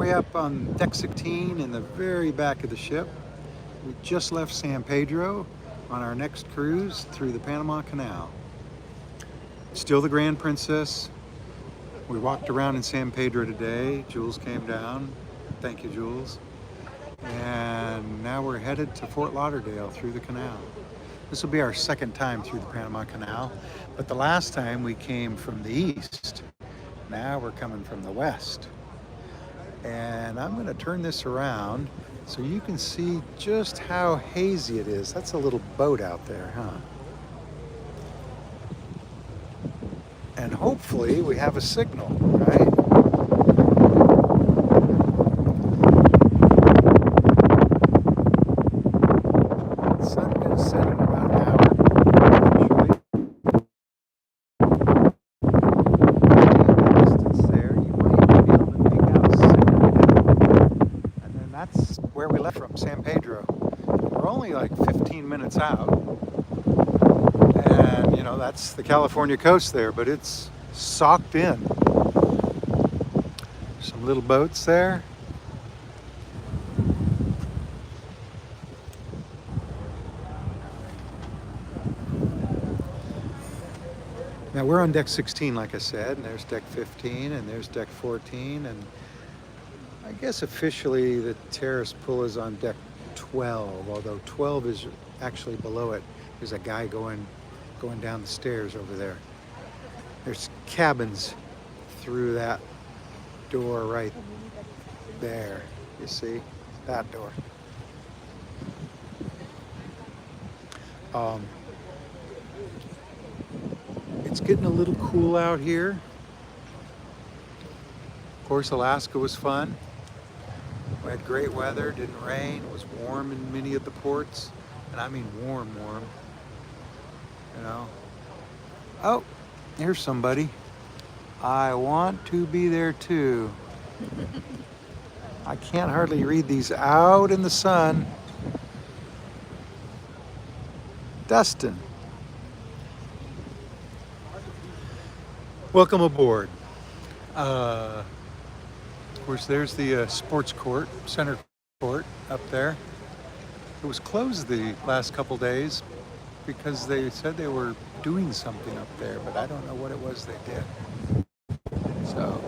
way up on deck 16 in the very back of the ship. We just left San Pedro on our next cruise through the Panama Canal. Still the Grand Princess. We walked around in San Pedro today. Jules came down. Thank you, Jules. And now we're headed to Fort Lauderdale through the canal. This will be our second time through the Panama Canal, but the last time we came from the east. Now we're coming from the west. And I'm going to turn this around so you can see just how hazy it is. That's a little boat out there, huh? And hopefully we have a signal, right? The sun is setting about an hour, usually. Distance there, you might be able to make out a signal. And then that's where we left from, San Pedro. We're only like 15 minutes out. And you know, that's the California coast there, but it's socked in. Some little boats there. Now we're on deck 16, like I said, and there's deck 15, and there's deck 14, and I guess officially the terrace pool is on deck 12, although 12 is actually below it. There's a guy going down the stairs over there. There's cabins through that door right there. You see that door. It's getting a little cool out here. Of course, Alaska was fun. We had great weather, didn't rain, it was warm in many of the ports, and I mean warm. You know. Oh, here's somebody. I want to be there too. I can't hardly read these out in the sun. Dustin. Welcome aboard. Of course, there's the sports court, center court up there. It was closed the last couple days because they said they were doing something up there, but I don't know what it was they did. So,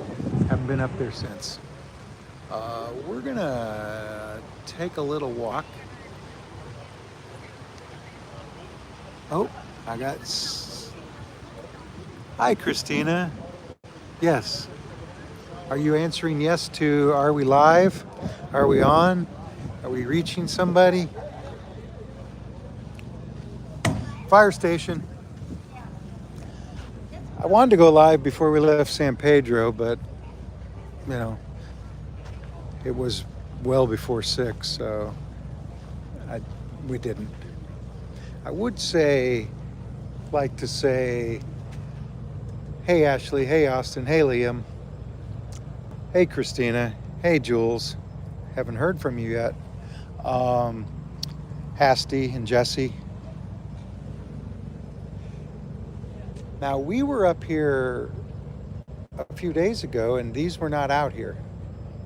haven't been up there since. We're gonna take a little walk. Oh, I got... Hi, Christina. Yes. Are you answering yes to, are we live? Are we on? Are we reaching somebody? Fire station. I wanted to go live before we left San Pedro, but you know, it was well before 6, so we didn't. I would like to say, hey Ashley, hey Austin, hey Liam, hey Christina, hey Jules. Haven't heard from you yet. Hasty and Jesse. Now, we were up here a few days ago and these were not out here.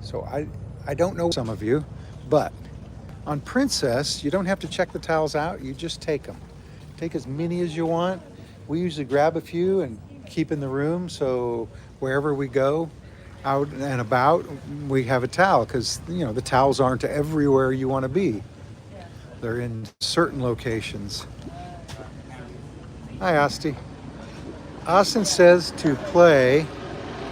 So I don't know some of you, but on Princess, you don't have to check the towels out. You just take them. Take as many as you want. We usually grab a few and keep in the room. So wherever we go out and about, we have a towel because, you know, the towels aren't everywhere you want to be. They're in certain locations. Hi, Asti. Austin says to play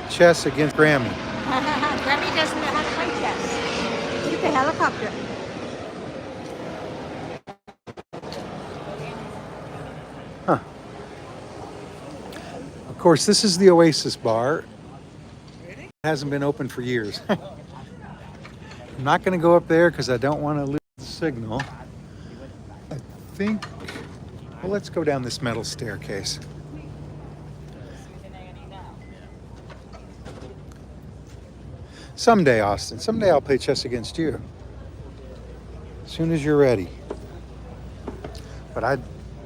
chess against Grammy. Grammy doesn't know how to play chess. Look at the helicopter. Huh. Of course, this is the Oasis bar. It hasn't been open for years. I'm not going to go up there because I don't want to lose the signal. I think, well, let's go down this metal staircase. Someday, Austin, someday I'll play chess against you. As soon as you're ready. But I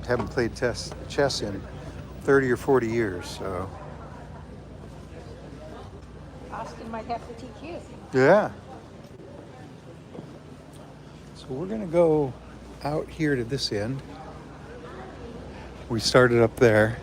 haven't played chess in 30 or 40 years, so. Austin might have to teach you. Yeah. So we're gonna go out here to this end. We started up there.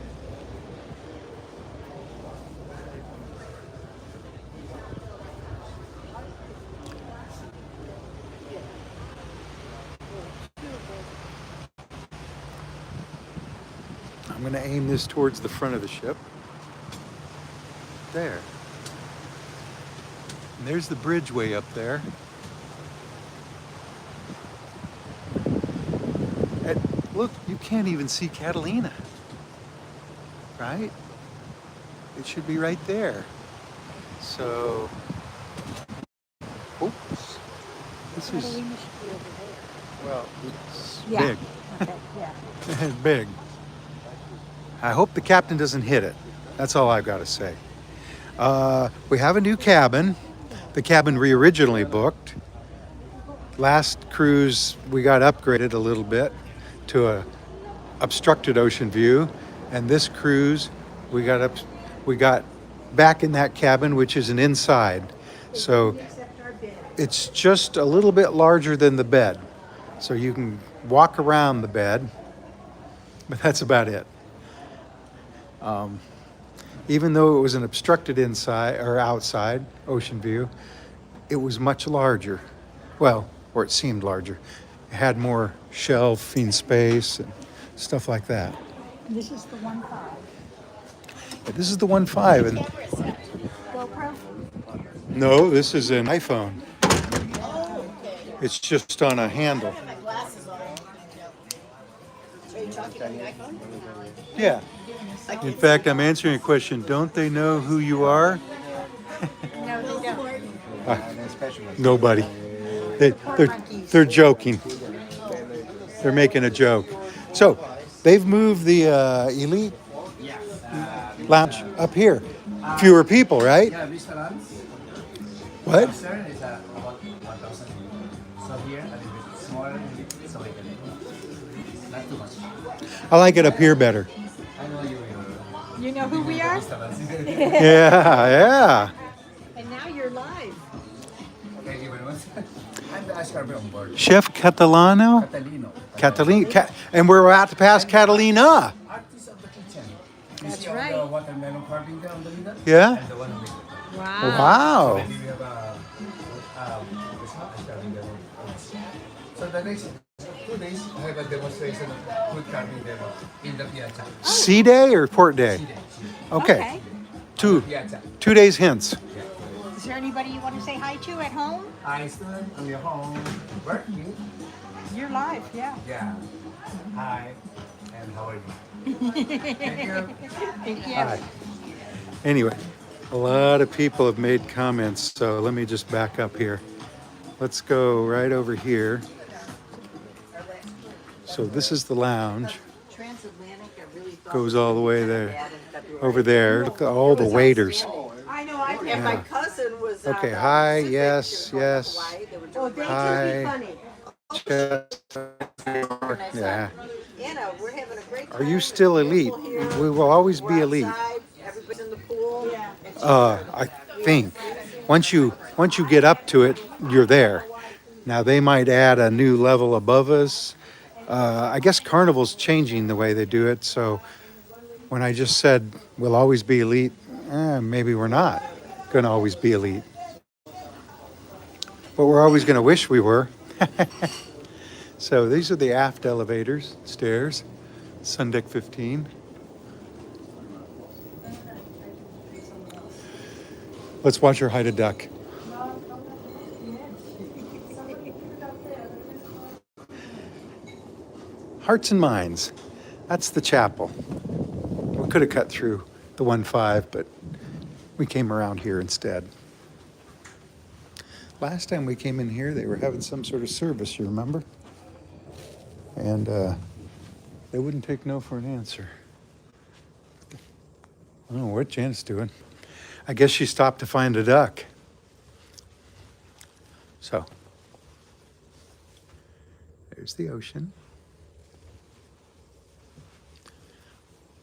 I'm gonna aim this towards the front of the ship. There. And there's the bridgeway up there. And look, you can't even see Catalina, right? It should be right there. So, oops, this is, Catalina should be over there. well, it's Yeah. big, Okay, yeah. big. I hope the captain doesn't hit it. That's all I've got to say. We have a new cabin. The cabin we originally booked. Last cruise, we got upgraded a little bit to a obstructed ocean view, and this cruise, we got back in that cabin, which is an inside. So it's just a little bit larger than the bed, so you can walk around the bed, but that's about it. Even though it was an obstructed inside or outside ocean view, it was much larger. Well, or it seemed larger. It had more shelving space and stuff like that. This is the 1.5. But this is the 1.5, and GoPro? no, this is an iPhone. It's just on a handle. Yeah. In fact, I'm answering a question. Don't they know who you are? No, they don't. Nobody. They're joking. They're making a joke. So they've moved the elite lounge up here. Fewer people, right? Yeah, restaurants. What? Upstairs is about 1,000 people. So here, a little bit smaller, so we can not too much. I like it up here better. I know you. You know who we are? Yeah, yeah. And now you're live. Thank you very much. I'm the Ashkarbe on board. Chef Catalano? Catalino. And we're about to pass Catalina. Artist of the kitchen. You That's see all right. the watermelon carving there on the middle? Yeah? And the one with it. Wow. Wow. Maybe we have Ashkarbe demo. So the next 2 days, I have a demonstration of food carving demo in the piazza. Sea day or port day? Okay. Two Piazza. 2 days hence. Is there anybody you want to say hi to at home? Hi, student. I'm your home. Working. You're live, yeah. Yeah. Hi. And how are you? Thank you. Thank you. Hi. Anyway, a lot of people have made comments, so let me just back up here. Let's go right over here. So this is the lounge. Goes all the way there. Over there. Look at all the waiters. I know, and my cousin was. Okay, hi, yes, yes. Oh, they Hi. just be funny. Yeah. Anna, we're having a great time. Are you still elite? We will always be elite. Outside, everybody's in the pool. I think once you get up to it, you're there. Now they might add a new level above us. I guess Carnival's changing the way they do it. So when I just said we'll always be elite, maybe we're not going to always be elite, but we're always going to wish we were. So these are the aft elevators, stairs, Sun Deck 15. Let's watch her hide a duck. Hearts and Minds. That's the chapel. We could have cut through the 1.5, but we came around here instead. Last time we came in here, they were having some sort of service, you remember? And they wouldn't take no for an answer. I don't know what Janet's doing. I guess she stopped to find a duck. So, there's the ocean.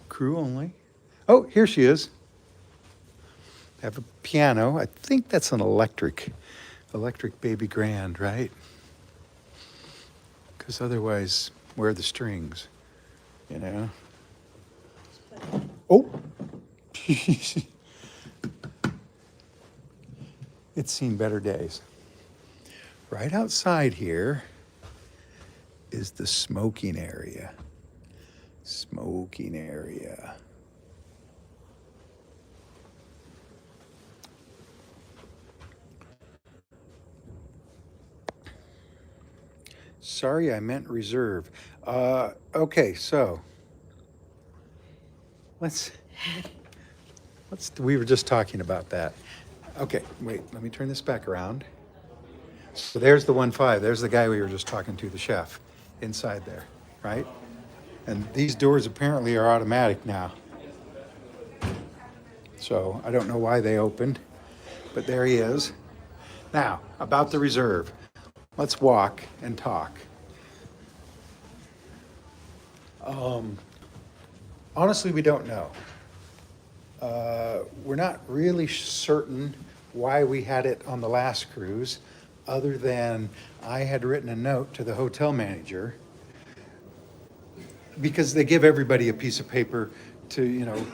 Crew only. Oh, here she is. They have a piano. I think that's an electric baby grand, right? Because otherwise, where are the strings? You know? Oh! It's seen better days. Right outside here is the smoking area. Smoking area. Sorry, I meant reserve. Okay, so let's. We were just talking about that. Okay, wait. Let me turn this back around. So there's the 1.5. There's the guy we were just talking to, the chef, inside there, right? And these doors apparently are automatic now. So I don't know why they opened, but there he is. Now, about the reserve. Let's walk and talk. Honestly, we don't know. We're not really certain why we had it on the last cruise, other than I had written a note to the hotel manager, because they give everybody a piece of paper to,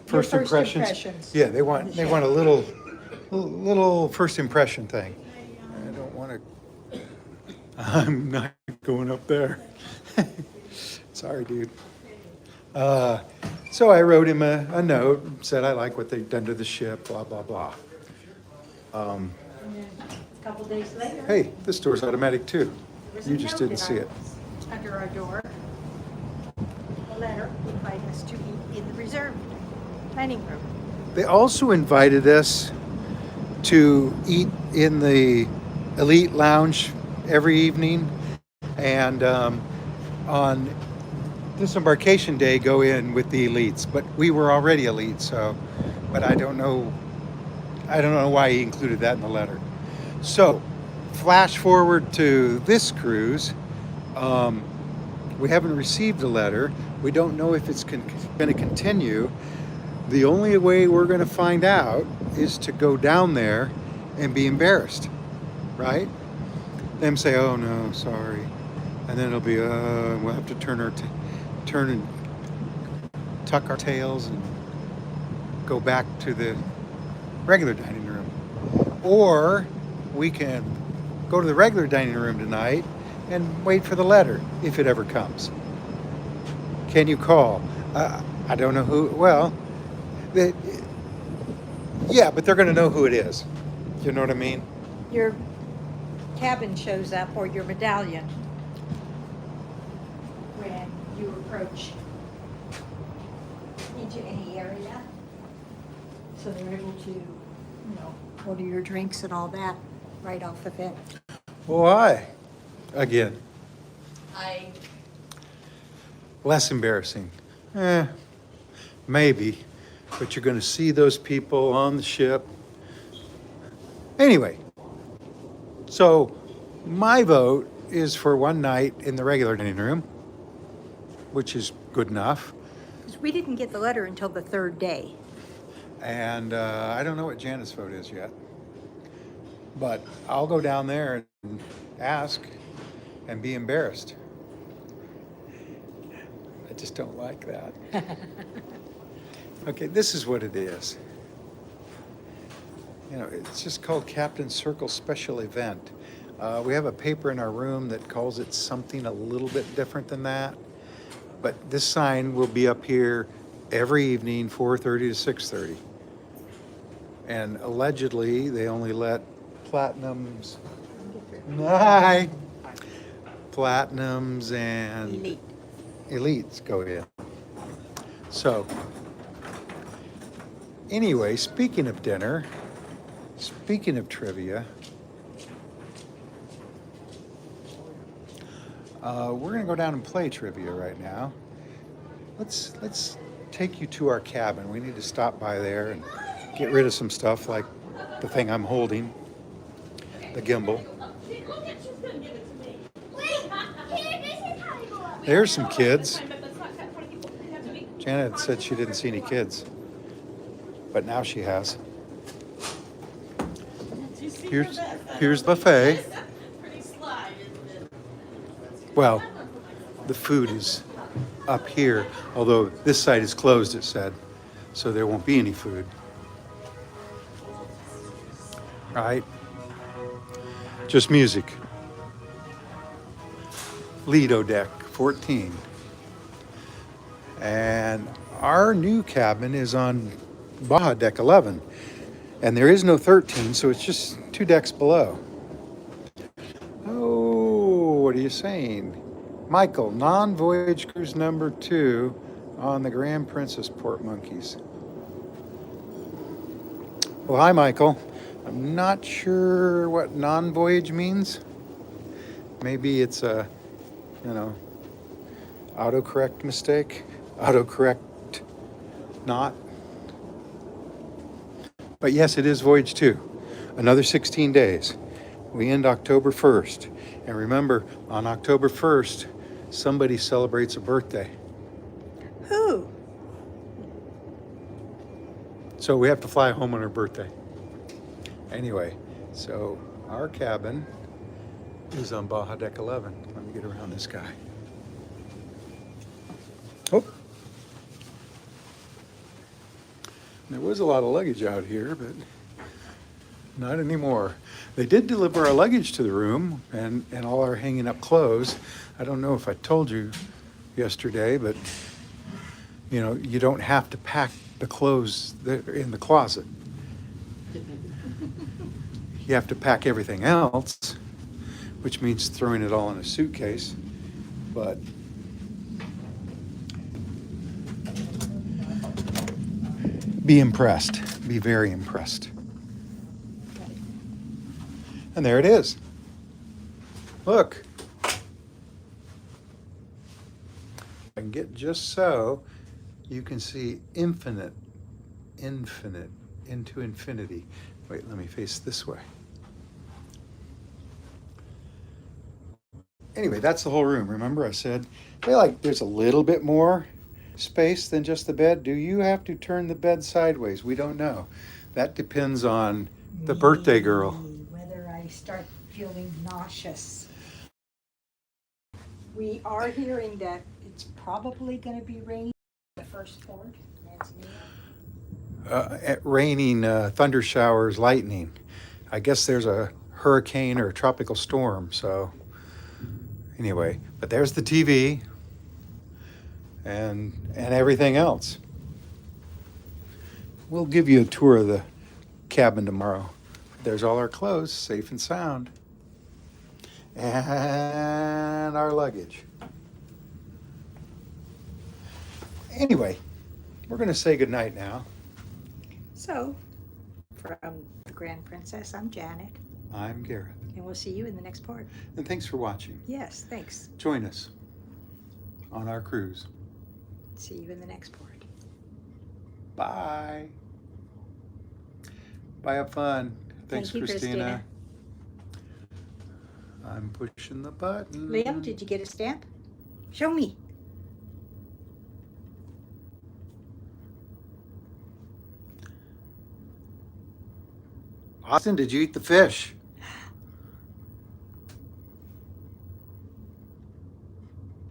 first impressions. Yeah, they want a little first impression thing. I don't want to. I'm not going up there. Sorry, dude. So I wrote him a note, said I like what they've done to the ship, blah, blah, blah. And then a couple days later. Hey, this door's automatic too. there was a You just note didn't in see our- it. Under our door. A letter inviting us to eat in the reserved dining room. They also invited us to eat in the elite lounge every evening, and on disembarkation day go in with the elites. But we were already elite, so. But I don't know why he included that in the letter. So, flash forward to this cruise. We haven't received a letter. We don't know if it's going to continue. The only way we're going to find out is to go down there and be embarrassed, right? Them say, "Oh no, sorry," and then it'll be, we'll have to turn and tuck our tails and go back to the regular dining room, or we can go to the regular dining room tonight and wait for the letter if it ever comes. Can you call? I don't know who. Well. Yeah, but they're going to know who it is. You know what I mean? Your cabin shows up, or your medallion, when you approach into any area. So they're able to, order your drinks and all that right off of it. Why? Again, I less embarrassing. Maybe. But you're going to see those people on the ship. Anyway, so my vote is for one night in the regular dining room, which is good enough. Because we didn't get the letter until the third day. And I don't know what Janet's vote is yet. But I'll go down there and ask and be embarrassed. I just don't like that. Okay, this is what it is. It's just called Captain Circle Special Event. We have a paper in our room that calls it something a little bit different than that. But this sign will be up here every evening, 4:30 to 6:30. And allegedly, they only let platinums. Hi. Platinums and Elite. elites go in. So, anyway, speaking of dinner, speaking of trivia, we're gonna go down and play trivia right now. Let's take you to our cabin. We need to stop by there and get rid of some stuff like the thing I'm holding, the gimbal. There's some kids. Janet said she didn't see any kids, but now she has. Here's the buffet. Well, the food is up here, although this side is closed, it said, so there won't be any food. Right? Just music. Lido deck 14. And our new cabin is on Baja deck 11. And there is no 13, so it's just 2 decks below. Oh, what are you saying? Michael, non-voyage cruise number 2 on the Grand Princess Port Monkeys. Well, hi, Michael. I'm not sure what non-voyage means. Maybe it's a, autocorrect mistake. Autocorrect not. But yes, it is voyage 2. Another 16 days. We end October 1st. And remember, on October 1st, somebody celebrates a birthday. Who? So we have to fly home on her birthday. Anyway, so our cabin is on Baja Deck 11. Let me get around this guy. Oh. There was a lot of luggage out here, but not anymore. They did deliver our luggage to the room and all our hanging up clothes. I don't know if I told you yesterday, but you don't have to pack the clothes that are in the closet. You have to pack everything else, which means throwing it all in a suitcase. But be impressed. Be very impressed. And there it is. Look. I can get just so you can see infinite into infinity. Wait, let me face this way. Anyway, that's the whole room. Remember I said, there's a little bit more space than just the bed. Do you have to turn the bed sideways? We don't know. That depends on the birthday girl. Whether I start feeling nauseous. We are hearing that it's probably going to be raining the first port. Raining, thunder showers, lightning. I guess there's a hurricane or a tropical storm. So anyway, but there's the TV and everything else. We'll give you a tour of the cabin tomorrow. There's all our clothes, safe and sound. And our luggage. Anyway, we're going to say goodnight now. So, from the Grand Princess, I'm Janet. I'm Gareth. And we'll see you in the next port. And thanks for watching. Yes, thanks. Join us on our cruise. See you in the next port. Bye. Bye, have fun. Thanks, Thank you, Christina. I'm pushing the button. Liam, did you get a stamp? Show me. Austin, did you eat the fish?